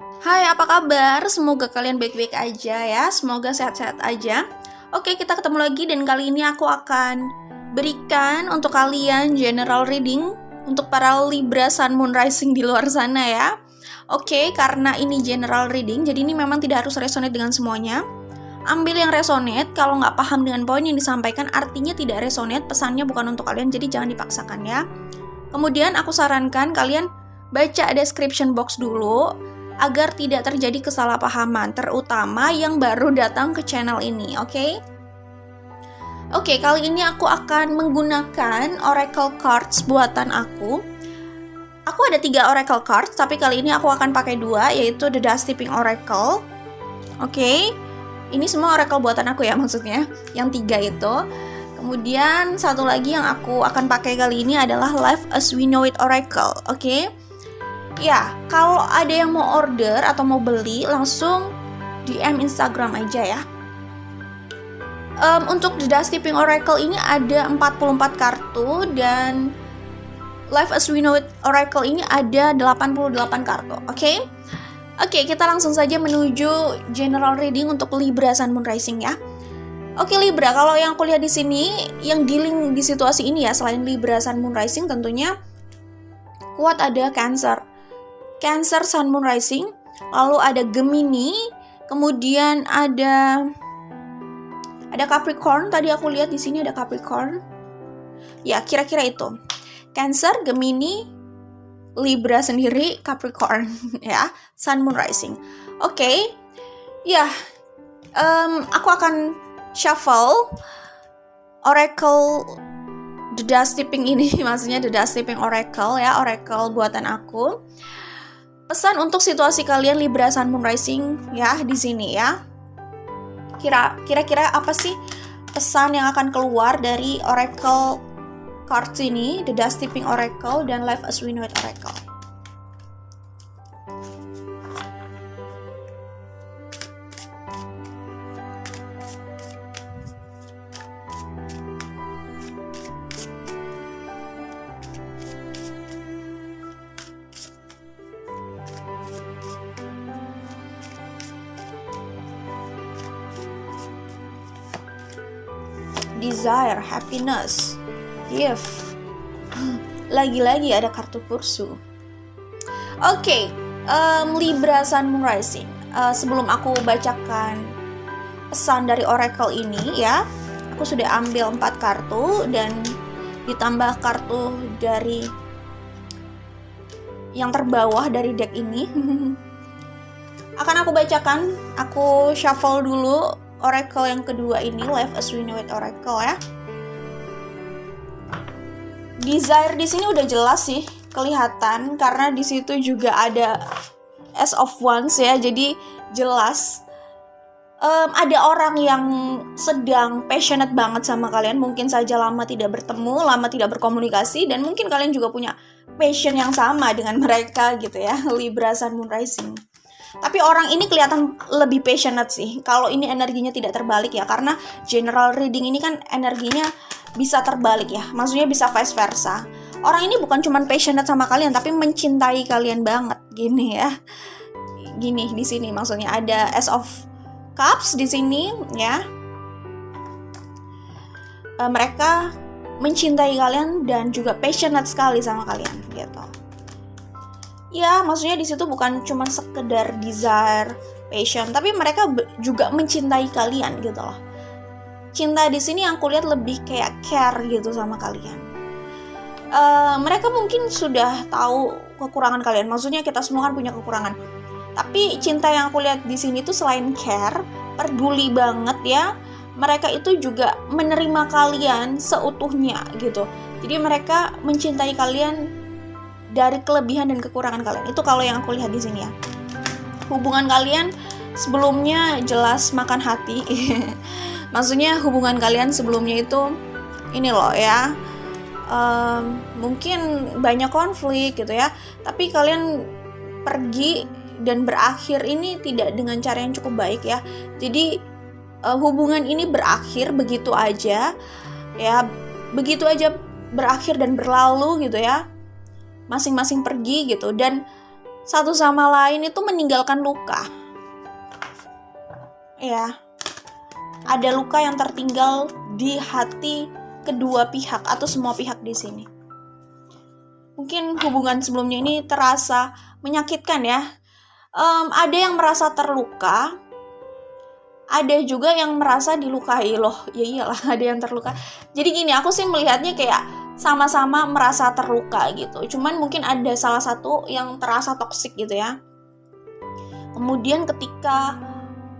Hai, apa kabar? Semoga kalian baik-baik aja ya. Semoga sehat-sehat aja. Oke, kita ketemu lagi dan kali ini aku akan berikan untuk kalian general reading untuk para Libra Sun Moon Rising di luar sana ya. Oke, karena ini general reading, jadi ini memang tidak harus resonate dengan semuanya. Ambil yang resonate, kalau nggak paham dengan poin yang disampaikan artinya tidak resonate, pesannya bukan untuk kalian, jadi jangan dipaksakan ya. Kemudian aku sarankan kalian baca description box dulu, agar tidak terjadi kesalahpahaman, terutama yang baru datang ke channel ini, oke? Oke, kali ini aku akan menggunakan oracle cards buatan aku. Aku ada 3 oracle cards, tapi kali ini aku akan pakai 2, yaitu The Dust Tipping Oracle. Oke, ini semua oracle buatan aku ya maksudnya, yang 3 itu. Kemudian satu lagi yang aku akan pakai kali ini adalah Life as We Know It Oracle, oke? Ya, kalau ada yang mau order atau mau beli, langsung DM Instagram aja ya. Untuk The Dust Tipping Oracle ini ada 44 kartu, dan Life as We Know It Oracle ini ada 88 kartu, oke? Oke, kita langsung saja menuju general reading untuk Libra Sun Moon Rising ya. Oke Libra, kalau yang aku lihat di sini, yang dealing di situasi ini ya, selain Libra Sun Moon Rising tentunya kuat ada Cancer Sun Moon Rising, lalu ada Gemini, kemudian ada Capricorn. Tadi aku lihat di sini ada Capricorn. Ya, kira-kira itu. Cancer, Gemini, Libra sendiri, Capricorn ya, Sun Moon Rising. Oke. Ya, aku akan shuffle oracle The Dust Tipping ini, maksudnya The Dust Tipping Oracle ya, oracle buatan aku. Pesan untuk situasi kalian Libra Sun Moon Rising ya di sini ya. Kira-kira apa sih pesan yang akan keluar dari oracle cards ini, The Dust Tipping Oracle dan Life as We Know It Oracle. Desire, happiness, gift. Lagi-lagi ada kartu kursu. Oke, Libra Sun Moon Rising. Sebelum aku bacakan pesan dari oracle ini ya, aku sudah ambil 4 kartu dan ditambah kartu dari yang terbawah dari deck ini. Akan aku bacakan, aku shuffle dulu oracle yang kedua ini, Life as We Know It Oracle ya. Desire di sini udah jelas sih kelihatan, karena di situ juga ada Ace of Wands ya, jadi jelas. Ada orang yang sedang passionate banget sama kalian, mungkin saja lama tidak bertemu, lama tidak berkomunikasi, dan mungkin kalian juga punya passion yang sama dengan mereka gitu ya, Libra Sun Moon Rising. Tapi orang ini kelihatan lebih passionate sih, kalau ini energinya tidak terbalik ya, karena general reading ini kan energinya bisa terbalik ya, maksudnya bisa vice versa. Orang ini bukan cuma passionate sama kalian, tapi mencintai kalian banget, gini ya. Gini di sini maksudnya ada Ace of Cups di sini ya. Mereka mencintai kalian dan juga passionate sekali sama kalian gitu. Ya, maksudnya di situ bukan cuma sekedar desire, passion, tapi mereka juga mencintai kalian gitu loh. Cinta di sini yang aku lihat lebih kayak care gitu sama kalian. Mereka mungkin sudah tahu kekurangan kalian. Maksudnya kita semua kan punya kekurangan. Tapi cinta yang aku lihat di sini tuh selain care, peduli banget ya. Mereka itu juga menerima kalian seutuhnya gitu. Jadi mereka mencintai kalian dari kelebihan dan kekurangan kalian. Itu kalau yang aku lihat di sini ya. Hubungan kalian sebelumnya jelas makan hati. Maksudnya hubungan kalian sebelumnya itu ini loh ya. Mungkin banyak konflik gitu ya. Tapi kalian pergi dan berakhir ini tidak dengan cara yang cukup baik ya. Jadi hubungan ini berakhir begitu aja ya. Begitu aja berakhir dan berlalu gitu ya. Masing-masing pergi gitu, dan satu sama lain itu meninggalkan luka. Ya, ada luka yang tertinggal di hati kedua pihak atau semua pihak di sini. Mungkin hubungan sebelumnya ini terasa menyakitkan ya. Ada yang merasa terluka, ada juga yang merasa dilukai loh. Ya iyalah, ada yang terluka. Jadi gini, aku sih melihatnya kayak sama-sama merasa terluka gitu. Cuman mungkin ada salah satu yang terasa toksik gitu ya. Kemudian ketika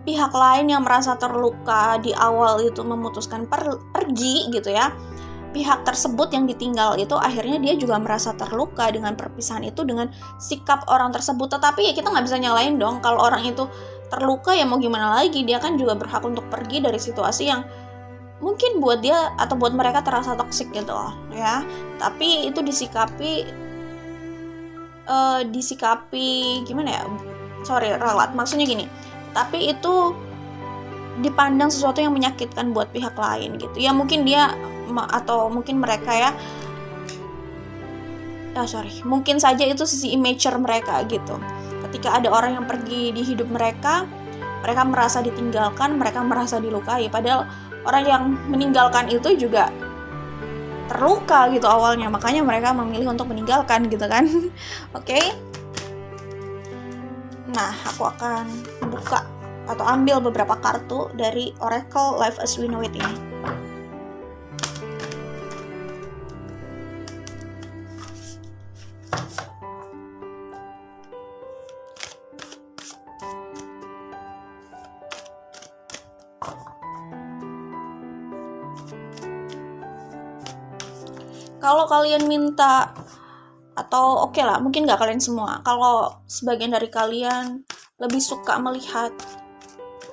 pihak lain yang merasa terluka di awal itu memutuskan pergi gitu ya, pihak tersebut yang ditinggal itu akhirnya dia juga merasa terluka dengan perpisahan itu, dengan sikap orang tersebut. Tetapi ya kita nggak bisa nyalain dong, kalau orang itu terluka ya mau gimana lagi, dia kan juga berhak untuk pergi dari situasi yang mungkin buat dia atau buat mereka terasa toksik gitu ya. Tapi itu disikapi gimana ya, ralat, maksudnya gini, tapi itu dipandang sesuatu yang menyakitkan buat pihak lain gitu ya. Mungkin dia atau mungkin mereka mungkin saja itu sisi immature mereka gitu. Ketika ada orang yang pergi di hidup mereka merasa ditinggalkan, mereka merasa dilukai, padahal orang yang meninggalkan itu juga terluka gitu awalnya, makanya mereka memilih untuk meninggalkan gitu kan. Oke. Nah, aku akan buka atau ambil beberapa kartu dari Oracle Life as We Know It ini. Kalau kalian minta, atau oke lah, mungkin nggak kalian semua, kalau sebagian dari kalian lebih suka melihat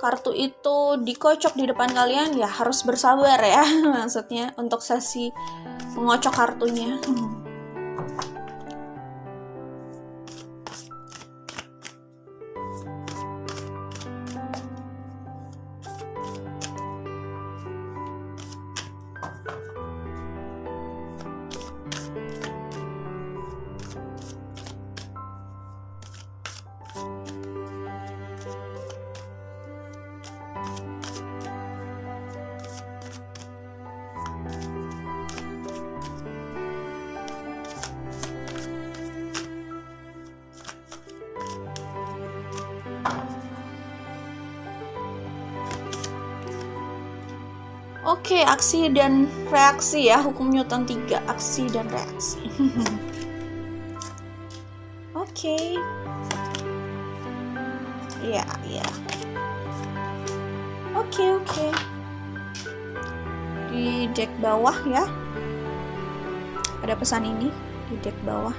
kartu itu dikocok di depan kalian, ya harus bersabar ya. Maksudnya untuk sesi mengocok kartunya. Oke, aksi dan reaksi ya, hukum Newton 3, aksi dan reaksi. Oke. Ya. Oke. Di deck bawah ya, ada pesan ini di deck bawah.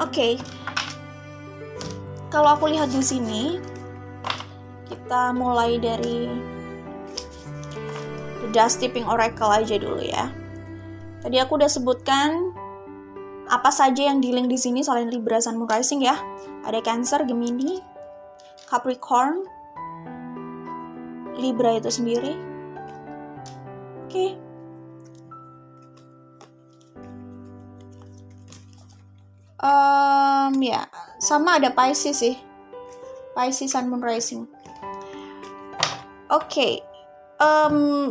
Oke. Kalau aku lihat di sini, kita mulai dari The Dust Tipping Oracle aja dulu ya. Tadi aku udah sebutkan apa saja yang di-link di sini selain Libra, Sun, Moon, Rising ya. Ada Cancer, Gemini, Capricorn, Libra itu sendiri. Oke. Ya, sama ada Pisces sih. Pisces, Sun, Moon, Rising. Oke.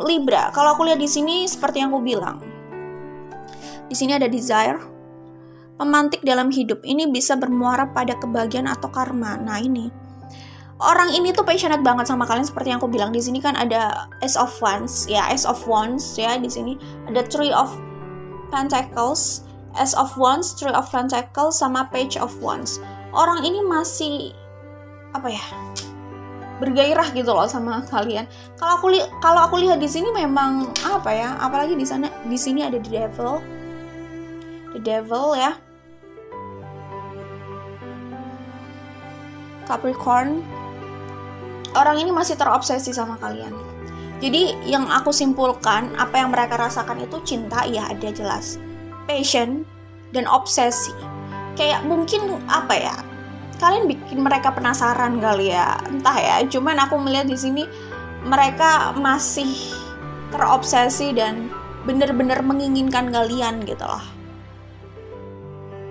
Libra, kalau aku lihat di sini seperti yang aku bilang. Di sini ada desire, pemantik dalam hidup. Ini bisa bermuara pada kebahagiaan atau karma. Nah, ini orang ini tuh passionate banget sama kalian, seperti yang aku bilang. Di sini kan ada Ace of Wands ya, di sini ada Three of Pentacles, Ace of Wands, Three of Pentacles, sama Page of Wands. Orang ini masih bergairah gitu loh sama kalian. Kalau aku lihat di sini memang apalagi di sini ada the devil ya. Capricorn. Orang ini masih terobsesi sama kalian. Jadi yang aku simpulkan, apa yang mereka rasakan itu cinta, ya ada jelas. Passion dan obsesi. Kayak mungkin kalian bikin mereka penasaran kali ya, entah ya. Cuman aku melihat di sini mereka masih terobsesi dan bener-bener menginginkan kalian gitu loh.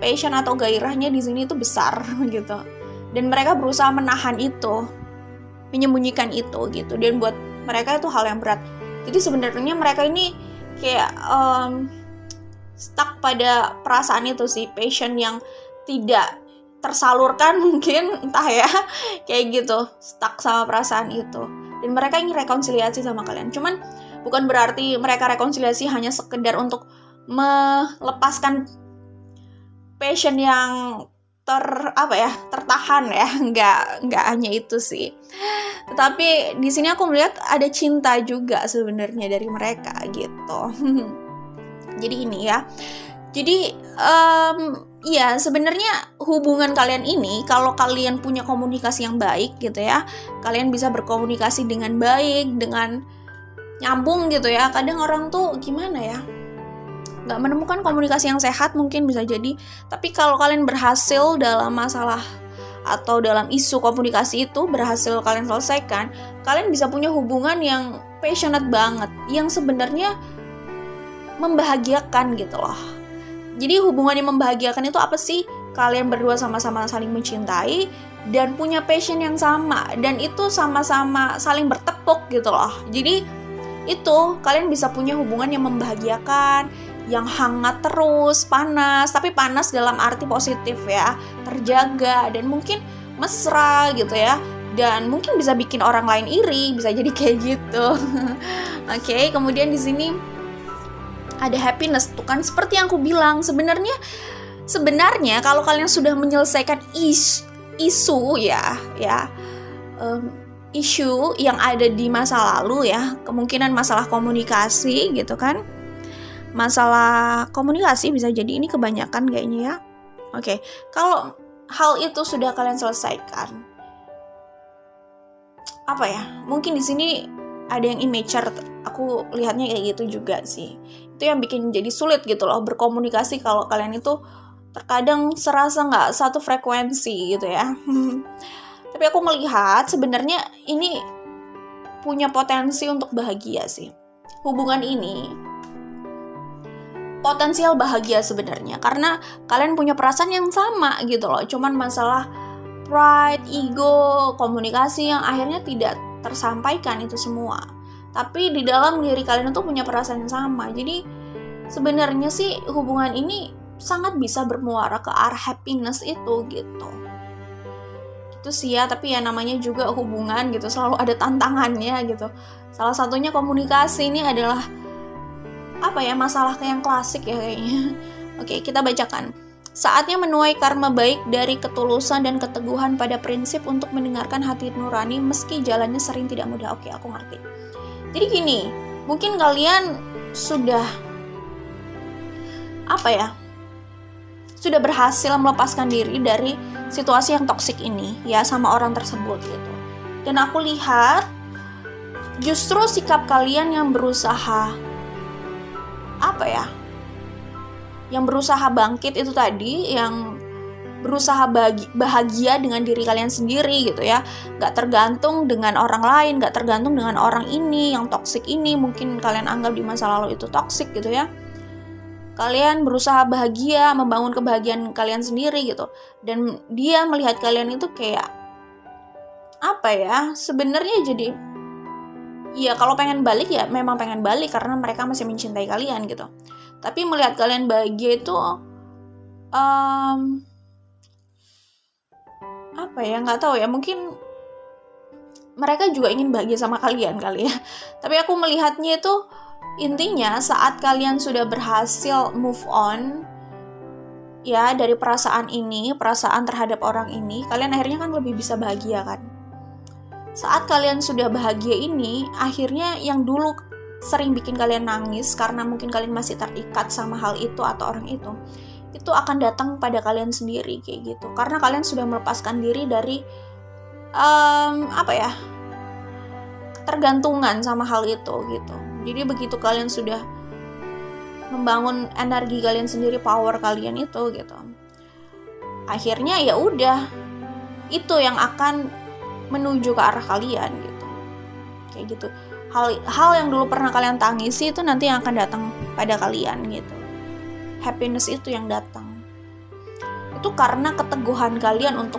passion atau gairahnya di sini itu besar gitu. Dan mereka berusaha menahan itu, menyembunyikan itu gitu. Dan buat mereka itu hal yang berat. Jadi sebenarnya mereka ini kayak stuck pada perasaan itu sih, passion yang tidak tersalurkan mungkin, entah ya, kayak gitu, stuck sama perasaan itu. Dan mereka ingin rekonsiliasi sama kalian. Cuman bukan berarti mereka rekonsiliasi hanya sekedar untuk melepaskan passion yang tertahan ya, nggak hanya itu sih. Tetapi di sini aku melihat ada cinta juga sebenarnya dari mereka gitu. Jadi ini ya. Jadi ya sebenarnya hubungan kalian ini, kalau kalian punya komunikasi yang baik gitu ya, kalian bisa berkomunikasi dengan baik, dengan nyambung gitu ya. Kadang orang tuh gimana ya, nggak menemukan komunikasi yang sehat mungkin bisa jadi. Tapi kalau kalian berhasil dalam masalah atau dalam isu komunikasi itu berhasil kalian selesaikan, kalian bisa punya hubungan yang passionate banget, yang sebenarnya membahagiakan gitu loh. Jadi hubungan yang membahagiakan itu apa sih? Kalian berdua sama-sama saling mencintai dan punya passion yang sama, dan itu sama-sama saling bertepuk gitu loh. Jadi itu kalian bisa punya hubungan yang membahagiakan, yang hangat terus, panas, tapi panas dalam arti positif ya, terjaga dan mungkin mesra gitu ya. Dan mungkin bisa bikin orang lain iri, bisa jadi kayak gitu. Oke, kemudian di sini ada happiness tuh kan, seperti yang aku bilang, sebenarnya kalau kalian sudah menyelesaikan isu yang ada di masa lalu ya, kemungkinan masalah komunikasi gitu kan, masalah komunikasi bisa jadi ini kebanyakan kayaknya ya. Oke, kalau hal itu sudah kalian selesaikan, apa ya, mungkin di sini ada yang immature, aku lihatnya kayak gitu juga sih. Itu yang bikin jadi sulit gitu loh berkomunikasi kalau kalian itu terkadang serasa nggak satu frekuensi gitu ya. Tapi aku melihat sebenarnya ini punya potensi untuk bahagia sih. Hubungan ini potensial bahagia sebenarnya, karena kalian punya perasaan yang sama gitu loh. Cuman masalah pride, ego, komunikasi yang akhirnya tidak tersampaikan itu semua. Tapi di dalam diri kalian itu punya perasaan yang sama. Jadi sebenarnya sih hubungan ini sangat bisa bermuara ke arah happiness itu gitu. Itu sih ya, tapi ya namanya juga hubungan gitu, selalu ada tantangannya gitu. Salah satunya komunikasi ini adalah masalah yang klasik ya kayaknya. Oke, kita bacakan. Saatnya menuai karma baik dari ketulusan dan keteguhan pada prinsip untuk mendengarkan hati nurani meski jalannya sering tidak mudah. Oke, aku ngerti. Jadi gini, mungkin kalian sudah sudah berhasil melepaskan diri dari situasi yang toksik ini ya sama orang tersebut gitu. Dan aku lihat justru sikap kalian yang berusaha yang berusaha bangkit itu tadi, yang berusaha bahagia dengan diri kalian sendiri gitu ya, gak tergantung dengan orang lain, gak tergantung dengan orang ini yang toksik ini, mungkin kalian anggap di masa lalu itu toksik gitu ya. Kalian berusaha bahagia, membangun kebahagiaan kalian sendiri gitu, dan dia melihat kalian itu kayak sebenarnya jadi ya kalau pengen balik ya memang pengen balik karena mereka masih mencintai kalian gitu. Tapi melihat kalian bahagia itu nggak tahu ya, mungkin mereka juga ingin bahagia sama kalian kali ya. Tapi aku melihatnya itu intinya saat kalian sudah berhasil move on ya dari perasaan terhadap orang ini, kalian akhirnya kan lebih bisa bahagia kan. Saat kalian sudah bahagia ini, akhirnya yang dulu sering bikin kalian nangis karena mungkin kalian masih terikat sama hal itu atau orang itu akan datang pada kalian sendiri kayak gitu. Karena kalian sudah melepaskan diri dari ketergantungan sama hal itu gitu. Jadi begitu kalian sudah membangun energi kalian sendiri, power kalian itu gitu, akhirnya ya udah itu yang akan menuju ke arah kalian gitu. Kayak gitu. Hal yang dulu pernah kalian tangisi itu nanti yang akan datang pada kalian gitu. Happiness itu yang datang. itu karena keteguhan kalian untuk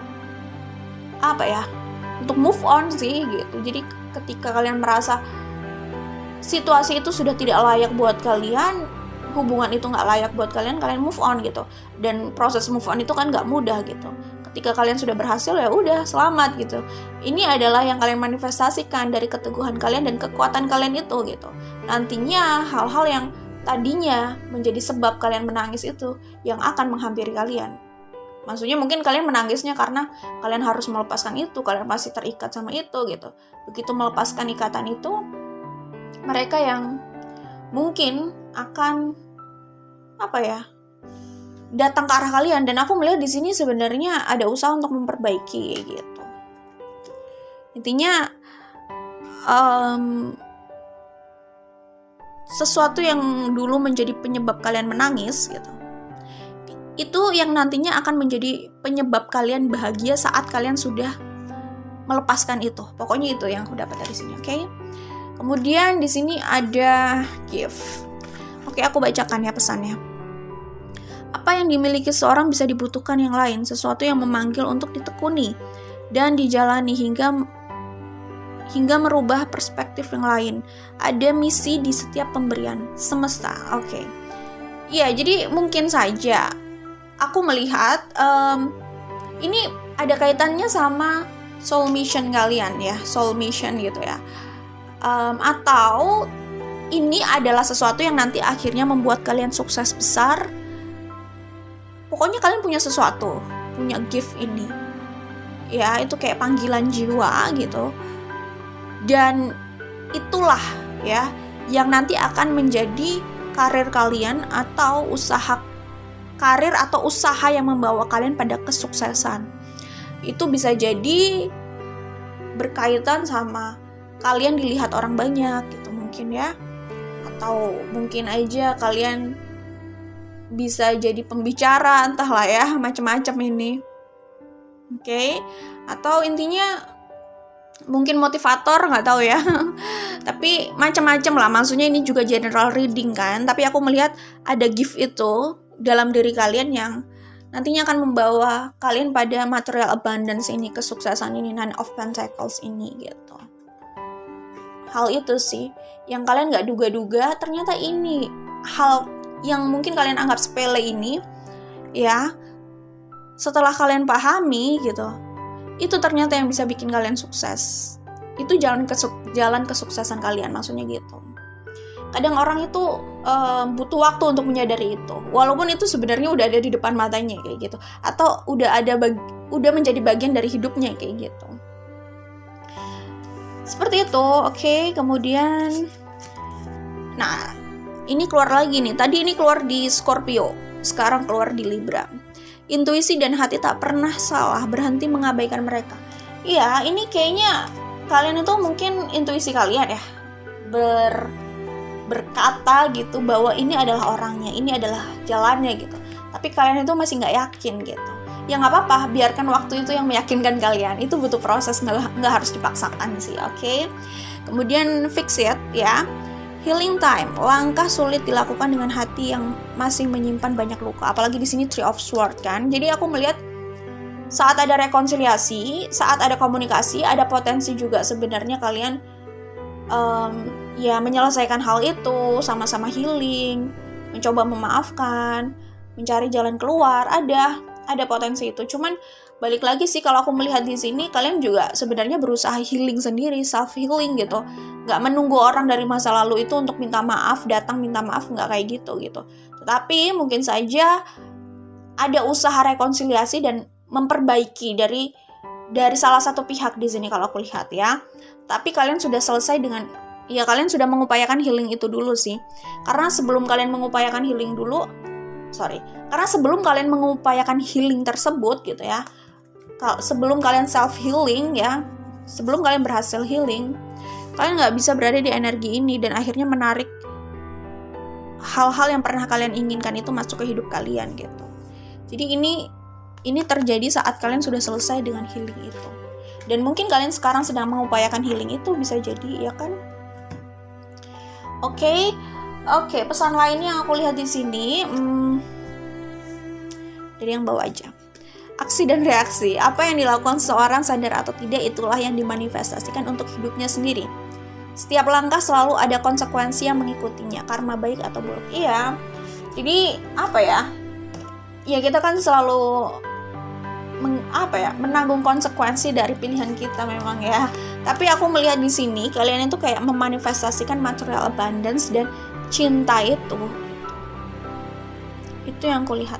untuk move on sih gitu. Jadi ketika kalian merasa situasi itu sudah tidak layak buat kalian, hubungan itu nggak layak buat kalian, kalian move on gitu. Dan proses move on itu kan nggak mudah gitu. Ketika kalian sudah berhasil, ya udah selamat gitu. Ini adalah yang kalian manifestasikan dari keteguhan kalian dan kekuatan kalian itu gitu. Nantinya hal-hal yang tadinya menjadi sebab kalian menangis itu yang akan menghampiri kalian. Maksudnya mungkin kalian menangisnya karena kalian harus melepaskan itu, kalian masih terikat sama itu gitu. Begitu melepaskan ikatan itu, mereka yang mungkin akan datang ke arah kalian. Dan aku melihat di sini sebenarnya ada usaha untuk memperbaiki gitu. Intinya sesuatu yang dulu menjadi penyebab kalian menangis gitu, itu yang nantinya akan menjadi penyebab kalian bahagia saat kalian sudah melepaskan itu. Pokoknya itu yang aku dapat dari sini, oke? Kemudian di sini ada gift. Oke, aku bacakan ya pesannya. Apa yang dimiliki seorang bisa dibutuhkan yang lain, sesuatu yang memanggil untuk ditekuni dan dijalani hingga merubah perspektif yang lain. Ada misi di setiap pemberian semesta. Oke. Ya, jadi mungkin saja aku melihat ini ada kaitannya sama soul mission kalian ya, soul mission gitu ya. Atau ini adalah sesuatu yang nanti akhirnya membuat kalian sukses besar. Pokoknya kalian punya sesuatu, punya gift ini. Ya, itu kayak panggilan jiwa gitu. Dan itulah ya yang nanti akan menjadi karir kalian atau usaha yang membawa kalian pada kesuksesan. Itu bisa jadi berkaitan sama kalian dilihat orang banyak gitu mungkin ya. Atau mungkin aja kalian bisa jadi pembicara, entahlah ya, macam-macam ini. Oke. Atau intinya mungkin motivator, nggak tahu ya. Tapi macam-macam lah, maksudnya ini juga general reading kan. Tapi aku melihat ada gift itu dalam diri kalian yang nantinya akan membawa kalian pada material abundance ini, kesuksesan ini, Nine of Pentacles ini gitu. Hal itu sih yang kalian nggak duga-duga, ternyata ini hal yang mungkin kalian anggap sepele ini ya, setelah kalian pahami gitu, itu ternyata yang bisa bikin kalian sukses. Itu jalan kesuksesan kalian, maksudnya gitu. Kadang orang itu butuh waktu untuk menyadari itu, walaupun itu sebenarnya udah ada di depan matanya kayak gitu, atau udah menjadi bagian dari hidupnya kayak gitu. Seperti itu, oke. Kemudian, nah ini keluar lagi nih. Tadi ini keluar di Scorpio, sekarang keluar di Libra. Intuisi dan hati tak pernah salah, berhenti mengabaikan mereka. Iya, ini kayaknya kalian itu mungkin intuisi kalian ya berkata gitu bahwa ini adalah orangnya, ini adalah jalannya gitu. Tapi kalian itu masih nggak yakin gitu. Ya nggak apa-apa, biarkan waktu itu yang meyakinkan kalian. Itu butuh proses, nggak harus dipaksakan sih, oke? Kemudian fix it ya. Healing time, langkah sulit dilakukan dengan hati yang masih menyimpan banyak luka. Apalagi di sini Three of Swords kan. Jadi aku melihat saat ada rekonsiliasi, saat ada komunikasi, ada potensi juga sebenarnya kalian ya menyelesaikan hal itu, sama-sama healing, mencoba memaafkan, mencari jalan keluar. Ada potensi itu. Cuman balik lagi sih, kalau aku melihat di sini kalian juga sebenarnya berusaha healing sendiri, self healing gitu. Nggak menunggu orang dari masa lalu itu untuk minta maaf, datang minta maaf, nggak kayak gitu. Tetapi mungkin saja ada usaha rekonsiliasi dan memperbaiki dari salah satu pihak di sini kalau aku lihat ya. Tapi kalian sudah selesai dengan, ya kalian sudah mengupayakan healing itu dulu sih. Karena sebelum kalian mengupayakan healing tersebut gitu ya, sebelum kalian self healing ya, sebelum kalian berhasil healing, kalian nggak bisa berada di energi ini dan akhirnya menarik hal-hal yang pernah kalian inginkan itu masuk ke hidup kalian gitu. Jadi ini terjadi saat kalian sudah selesai dengan healing itu. Dan mungkin kalian sekarang sedang mengupayakan healing itu, bisa jadi ya kan. Oke, pesan lainnya yang aku lihat di sini dari yang bawah aja. aksi dan reaksi. Apa yang dilakukan seseorang sadar atau tidak, itulah yang dimanifestasikan untuk hidupnya sendiri. Setiap langkah selalu ada konsekuensi yang mengikutinya, karma baik atau buruk. Iya. Jadi apa ya? Ya kita kan selalu menanggung konsekuensi dari pilihan kita memang ya. Tapi aku melihat di sini kalian itu kayak memanifestasikan material abundance dan cinta itu. Itu yang aku lihat.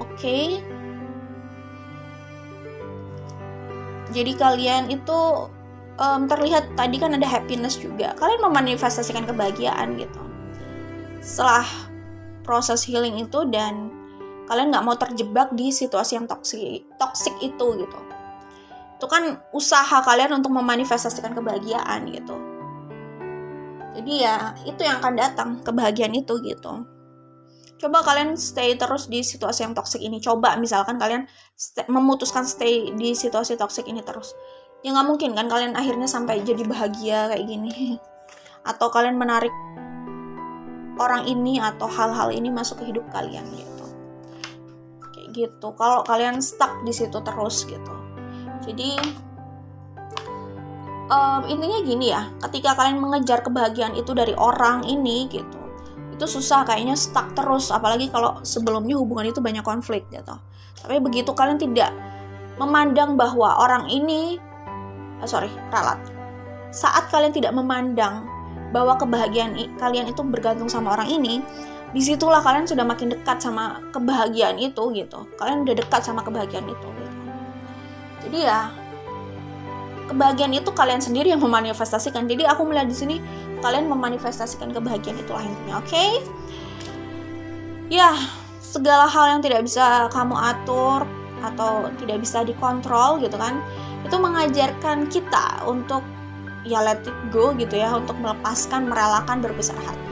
Oke. Jadi kalian itu terlihat tadi kan ada happiness juga. Kalian memanifestasikan kebahagiaan gitu. Setelah proses healing itu, dan kalian nggak mau terjebak di situasi yang toksik itu gitu. Itu kan usaha kalian untuk memanifestasikan kebahagiaan gitu. Jadi ya itu yang akan datang, kebahagiaan itu gitu. Coba kalian stay terus di situasi yang toksik ini. Coba misalkan kalian memutuskan stay di situasi toksik ini terus. Ya nggak mungkin kan kalian akhirnya sampai jadi bahagia kayak gini. Atau kalian menarik orang ini atau hal-hal ini masuk ke hidup kalian gitu. Gitu kalau kalian stuck di situ terus gitu. Jadi intinya gini ya, ketika kalian mengejar kebahagiaan itu dari orang ini gitu, itu susah, kayaknya stuck terus, apalagi kalau sebelumnya hubungan itu banyak konflik gitu. Tapi begitu kalian tidak memandang bahwa orang ini saat kalian tidak memandang bahwa kebahagiaan kalian itu bergantung sama orang ini, disitulah kalian sudah makin dekat sama kebahagiaan itu gitu. Kalian udah dekat sama kebahagiaan itu gitu. Jadi ya kebahagiaan itu kalian sendiri yang memanifestasikan. Jadi aku melihat di sini kalian memanifestasikan kebahagiaan, itulah intinya. Oke? Ya, segala hal yang tidak bisa kamu atur atau tidak bisa dikontrol gitu kan, itu mengajarkan kita untuk ya let it go gitu ya, untuk melepaskan, merelakan, berbesar hati.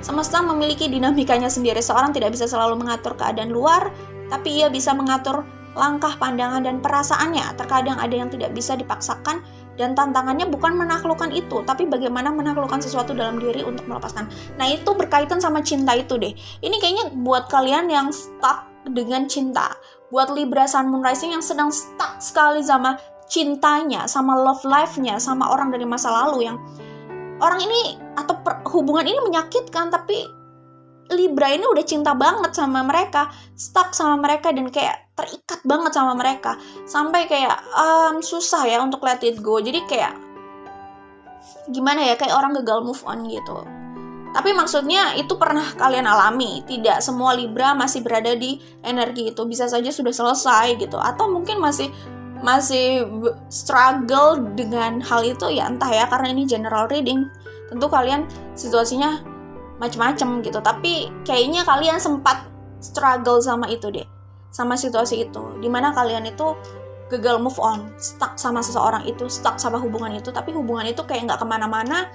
Semesta memiliki dinamikanya sendiri. Seorang tidak bisa selalu mengatur keadaan luar, tapi ia bisa mengatur langkah, pandangan, dan perasaannya. Terkadang ada yang tidak bisa dipaksakan, dan tantangannya bukan menaklukkan itu, tapi bagaimana menaklukkan sesuatu dalam diri untuk melepaskan. Nah, itu berkaitan sama cinta itu deh. Ini kayaknya buat kalian yang stuck dengan cinta, buat Libra Sun Moon Rising yang sedang stuck sekali sama cintanya, sama love life-nya, sama orang dari masa lalu yang orang ini atau hubungan ini menyakitkan, tapi Libra ini udah cinta banget sama mereka, stuck sama mereka, dan kayak terikat banget sama mereka, sampai kayak susah ya untuk let it go. Jadi kayak gimana ya, kayak orang gagal move on gitu. Tapi maksudnya itu pernah kalian alami. Tidak semua Libra masih berada di energi itu, bisa saja sudah selesai gitu, atau mungkin masih struggle dengan hal itu ya, entah ya, karena ini general reading, tentu kalian situasinya macam-macam gitu, tapi kayaknya kalian sempat struggle sama itu deh, sama situasi itu, dimana kalian itu gagal move on, stuck sama seseorang itu, stuck sama hubungan itu, tapi hubungan itu kayak nggak kemana-mana,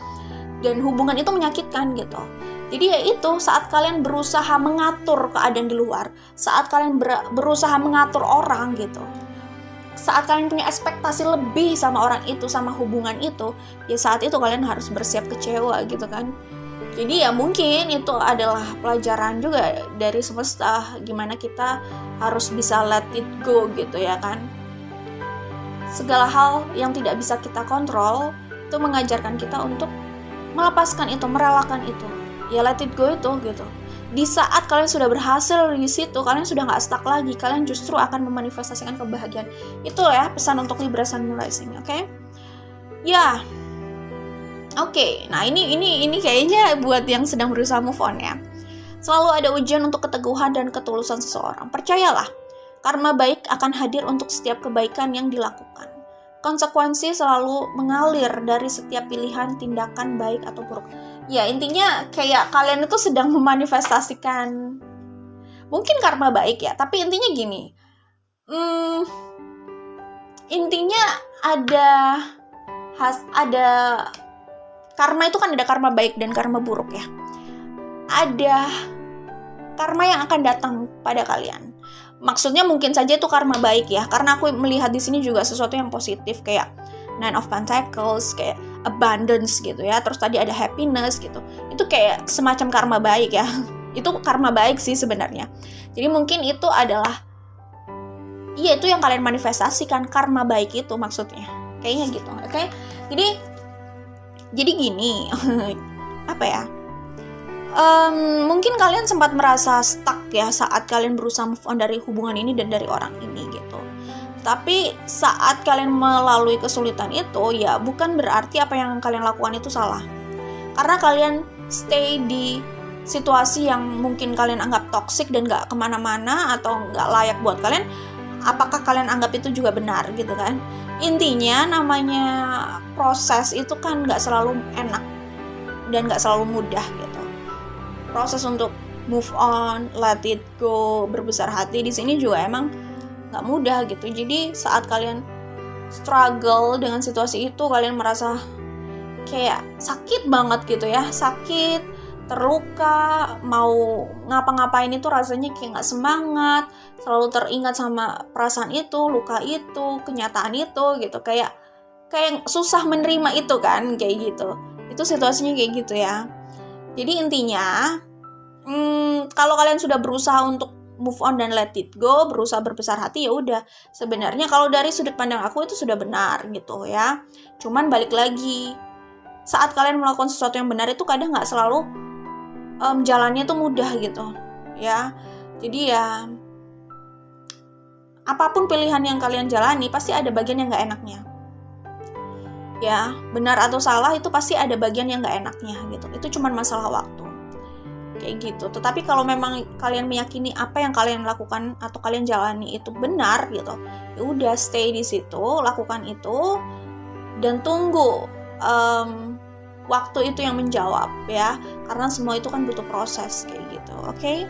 dan hubungan itu menyakitkan gitu. Jadi ya itu, saat kalian berusaha mengatur keadaan di luar, saat kalian berusaha mengatur orang gitu, saat kalian punya ekspektasi lebih sama orang itu, sama hubungan itu, ya saat itu kalian harus bersiap kecewa gitu kan. Jadi ya mungkin itu adalah pelajaran juga dari semesta, gimana kita harus bisa let it go gitu ya kan. Segala hal yang tidak bisa kita kontrol itu mengajarkan kita untuk melepaskan itu, merelakan itu, ya let it go itu gitu. Di saat kalian sudah berhasil di situ, kalian sudah nggak stuck lagi, kalian justru akan memanifestasikan kebahagiaan. Itu ya pesan untuk Libra Sun Moon Rising, oke? Ya, oke. Nah ini kayaknya buat yang sedang berusaha move on ya. Selalu ada ujian untuk keteguhan dan ketulusan seseorang. Percayalah, karma baik akan hadir untuk setiap kebaikan yang dilakukan. Konsekuensi selalu mengalir dari setiap pilihan, tindakan baik atau buruk. Ya intinya kayak kalian itu sedang memanifestasikan mungkin karma baik ya, tapi intinya gini, intinya ada karma itu kan ada karma baik dan karma buruk ya. Ada karma yang akan datang pada kalian. Maksudnya mungkin saja itu karma baik ya, karena aku melihat di sini juga sesuatu yang positif kayak Nine of Pentacles, kayak abundance gitu ya. Terus tadi ada happiness gitu. Itu kayak semacam karma baik ya. Itu karma baik sih sebenarnya. Jadi mungkin itu adalah, iya, itu yang kalian manifestasikan, karma baik itu maksudnya. Kayaknya gitu, oke? Jadi gini, apa ya? Mungkin kalian sempat merasa stuck ya saat kalian berusaha move on dari hubungan ini dan dari orang ini gitu. Tapi saat kalian melalui kesulitan itu, ya bukan berarti apa yang kalian lakukan itu salah. Karena kalian stay di situasi yang mungkin kalian anggap toksik dan gak kemana-mana atau gak layak buat kalian, apakah kalian anggap itu juga benar gitu kan? Intinya namanya proses itu kan gak selalu enak dan gak selalu mudah gitu. Proses untuk move on, let it go, berbesar hati di sini juga emang nggak mudah gitu. Jadi saat kalian struggle dengan situasi itu, kalian merasa kayak sakit banget gitu ya, sakit, terluka, mau ngapa-ngapain itu rasanya kayak nggak semangat, selalu teringat sama perasaan itu, luka itu, kenyataan itu gitu, kayak susah menerima itu kan, kayak gitu. Itu situasinya kayak gitu ya. Jadi intinya, kalau kalian sudah berusaha untuk move on dan let it go, berusaha berbesar hati, ya udah. Sebenarnya kalau dari sudut pandang aku itu sudah benar gitu ya. Cuman balik lagi, saat kalian melakukan sesuatu yang benar itu kadang nggak selalu jalannya tuh mudah gitu ya. Jadi ya, apapun pilihan yang kalian jalani pasti ada bagian yang nggak enaknya. Ya, benar atau salah itu pasti ada bagian yang gak enaknya gitu. Itu cuma masalah waktu. Kayak gitu. Tetapi kalau memang kalian meyakini apa yang kalian lakukan atau kalian jalani itu benar gitu, ya udah, stay di situ, lakukan itu dan tunggu waktu itu yang menjawab ya. Karena semua itu kan butuh proses kayak gitu. Oke?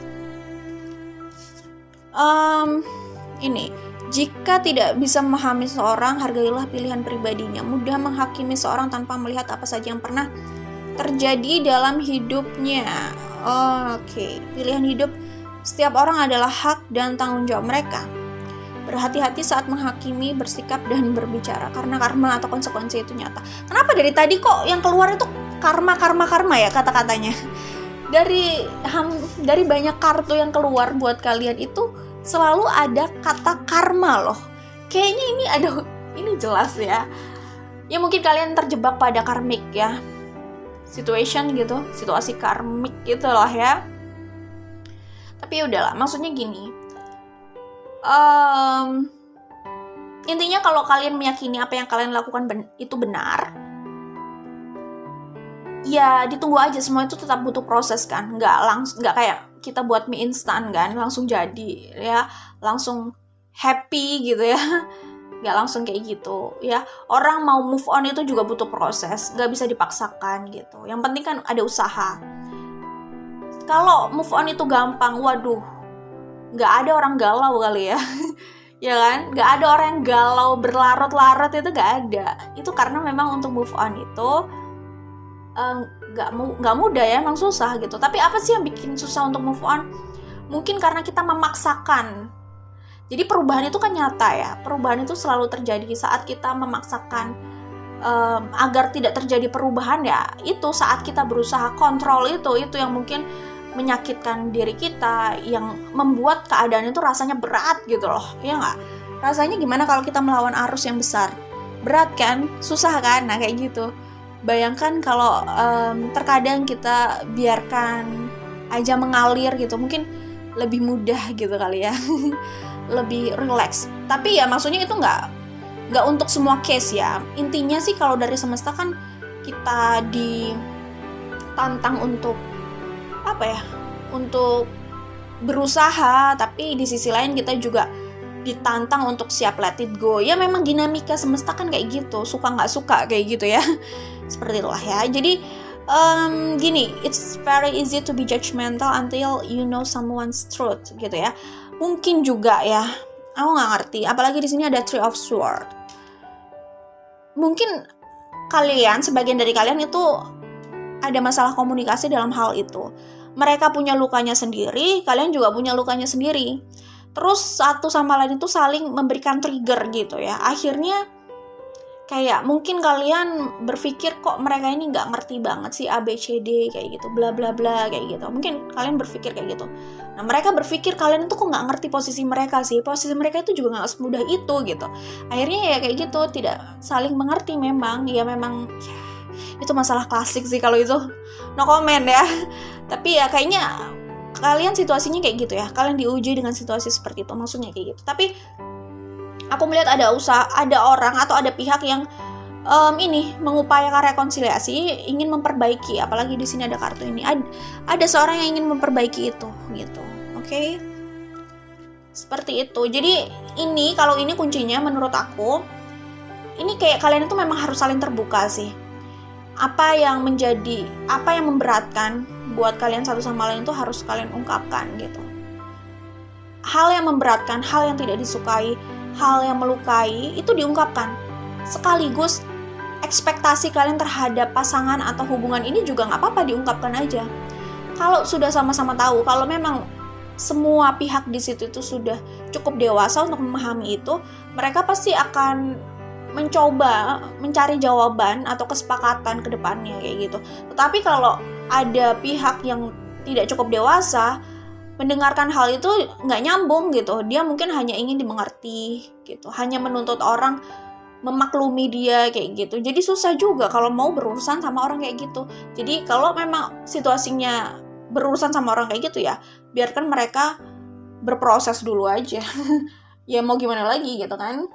Ini, jika tidak bisa memahami seorang, hargailah pilihan pribadinya. Mudah menghakimi seorang tanpa melihat apa saja yang pernah terjadi dalam hidupnya. Oke. Pilihan hidup setiap orang adalah hak dan tanggung jawab mereka. Berhati-hati saat menghakimi, bersikap, dan berbicara, karena karma atau konsekuensi itu nyata. Kenapa dari tadi kok yang keluar itu karma ya kata-katanya? Dari banyak kartu yang keluar buat kalian itu selalu ada kata karma loh. Kayaknya ini jelas ya. Ya mungkin kalian terjebak pada karmik ya, situation gitu, situasi karmik gitu loh ya. Tapi udahlah, maksudnya gini. Intinya kalau kalian meyakini apa yang kalian lakukan itu benar, ya ditunggu aja, semua itu tetap butuh proses kan. Nggak kayak kita buat mie instan kan, langsung jadi ya, langsung happy gitu ya. Nggak langsung kayak gitu ya. Orang mau move on itu juga butuh proses, nggak bisa dipaksakan gitu. Yang penting kan ada usaha. Kalau move on itu gampang, waduh, nggak ada orang galau kali ya. Ya kan, nggak ada orang yang galau berlarut-larut, itu nggak ada. Itu karena memang untuk move on itu nggak mudah ya, emang susah gitu. Tapi apa sih yang bikin susah untuk move on? Mungkin karena kita memaksakan. Jadi perubahan itu kan nyata ya, perubahan itu selalu terjadi saat kita memaksakan agar tidak terjadi perubahan ya. Itu saat kita berusaha kontrol itu yang mungkin menyakitkan diri kita, yang membuat keadaan itu rasanya berat gitu loh, ya nggak? Rasanya gimana kalau kita melawan arus yang besar? Berat kan? Susah kan? Nah kayak gitu. Bayangkan kalau terkadang kita biarkan aja mengalir gitu, mungkin lebih mudah gitu kali ya. Lebih relax. Tapi ya maksudnya itu nggak untuk semua case ya. Intinya sih kalau dari semesta kan kita ditantang untuk apa ya, untuk berusaha, tapi di sisi lain kita juga ditantang untuk siap let it go. Ya memang dinamika semesta kan kayak gitu, suka nggak suka kayak gitu ya. Seperti itulah ya. Jadi gini, it's very easy to be judgmental until you know someone's truth gitu ya. Mungkin juga ya, aku nggak ngerti, apalagi di sini ada Three of Swords. Mungkin kalian, sebagian dari kalian itu ada masalah komunikasi dalam hal itu. Mereka punya lukanya sendiri, kalian juga punya lukanya sendiri. Terus satu sama lain itu saling memberikan trigger gitu ya. Akhirnya kayak mungkin kalian berpikir kok mereka ini nggak ngerti banget sih ABCD kayak gitu, bla bla bla kayak gitu. Mungkin kalian berpikir kayak gitu. Nah, mereka berpikir kalian itu kok nggak ngerti posisi mereka sih. Posisi mereka itu juga nggak semudah itu gitu. Akhirnya ya kayak gitu, tidak saling mengerti memang. Ya memang ya, itu masalah klasik sih kalau itu. No comment ya. Tapi ya kayaknya kalian situasinya kayak gitu ya. Kalian diuji dengan situasi seperti itu, maksudnya kayak gitu. Tapi aku melihat ada orang atau ada pihak yang mengupayakan rekonsiliasi, ingin memperbaiki. Apalagi di sini ada kartu ini. Ada seorang yang ingin memperbaiki itu, gitu. Oke? Seperti itu. Jadi kalau ini kuncinya menurut aku, ini kayak kalian itu memang harus saling terbuka sih. Apa yang memberatkan buat kalian satu sama lain itu harus kalian ungkapkan gitu. Hal yang memberatkan, hal yang tidak disukai, hal yang melukai itu diungkapkan. Sekaligus ekspektasi kalian terhadap pasangan atau hubungan ini juga nggak apa-apa, diungkapkan aja. Kalau sudah sama-sama tahu, kalau memang semua pihak di situ itu sudah cukup dewasa untuk memahami itu, mereka pasti akan mencoba mencari jawaban atau kesepakatan ke depannya kayak gitu. Tetapi kalau ada pihak yang tidak cukup dewasa, mendengarkan hal itu nggak nyambung gitu. Dia mungkin hanya ingin dimengerti gitu, hanya menuntut orang memaklumi dia kayak gitu. Jadi susah juga kalau mau berurusan sama orang kayak gitu. Jadi kalau memang situasinya berurusan sama orang kayak gitu ya, biarkan mereka berproses dulu aja. Ya mau gimana lagi gitu kan.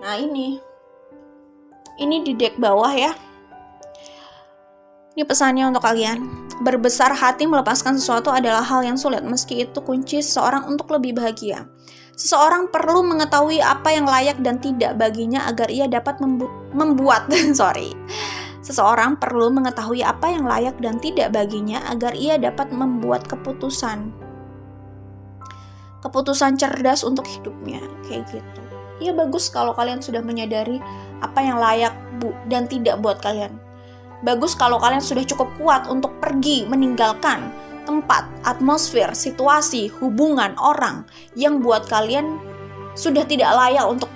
Nah ini di deck bawah ya. Ini pesannya untuk kalian. Berbesar hati melepaskan sesuatu adalah hal yang sulit, meski itu kunci seseorang untuk lebih bahagia. Seseorang perlu mengetahui apa yang layak dan tidak baginya agar ia dapat membuat Seseorang perlu mengetahui apa yang layak dan tidak baginya agar ia dapat membuat keputusan cerdas untuk hidupnya, kayak gitu. Ya bagus kalau kalian sudah menyadari apa yang layak dan tidak buat kalian. Bagus kalau kalian sudah cukup kuat untuk pergi meninggalkan tempat, atmosfer, situasi, hubungan, orang yang buat kalian sudah tidak layak untuk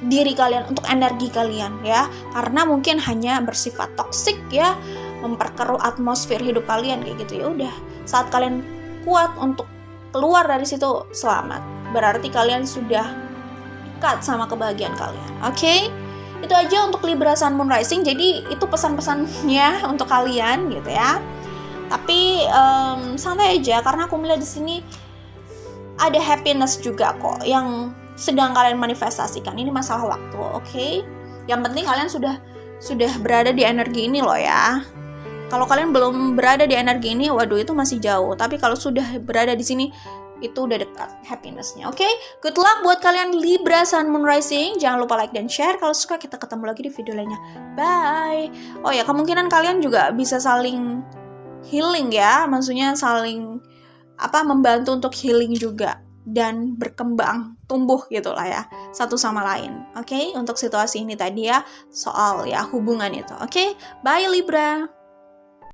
diri kalian, untuk energi kalian ya. Karena mungkin hanya bersifat toksik ya, memperkeruh atmosfer hidup kalian kayak gitu. Ya udah, saat kalian kuat untuk keluar dari situ, selamat. Berarti kalian sudah dekat sama kebahagiaan kalian. Oke? Itu aja untuk Libra Sun Moon Rising. Jadi itu pesan-pesannya untuk kalian gitu ya. Tapi santai aja karena aku melihat di sini ada happiness juga kok yang sedang kalian manifestasikan. Ini masalah waktu, oke? Yang penting kalian sudah berada di energi ini loh ya. Kalau kalian belum berada di energi ini, waduh itu masih jauh. Tapi kalau sudah berada di sini, itu udah dekat happiness-nya, oke? Good luck buat kalian Libra Sun Moon Rising. Jangan lupa like dan share. Kalau suka, kita ketemu lagi di video lainnya. Bye. Oh ya, kemungkinan kalian juga bisa saling healing ya. Maksudnya saling membantu untuk healing juga dan berkembang, tumbuh gitu lah ya, satu sama lain. Oke? Untuk situasi ini tadi ya, soal ya hubungan itu. Oke? Bye Libra.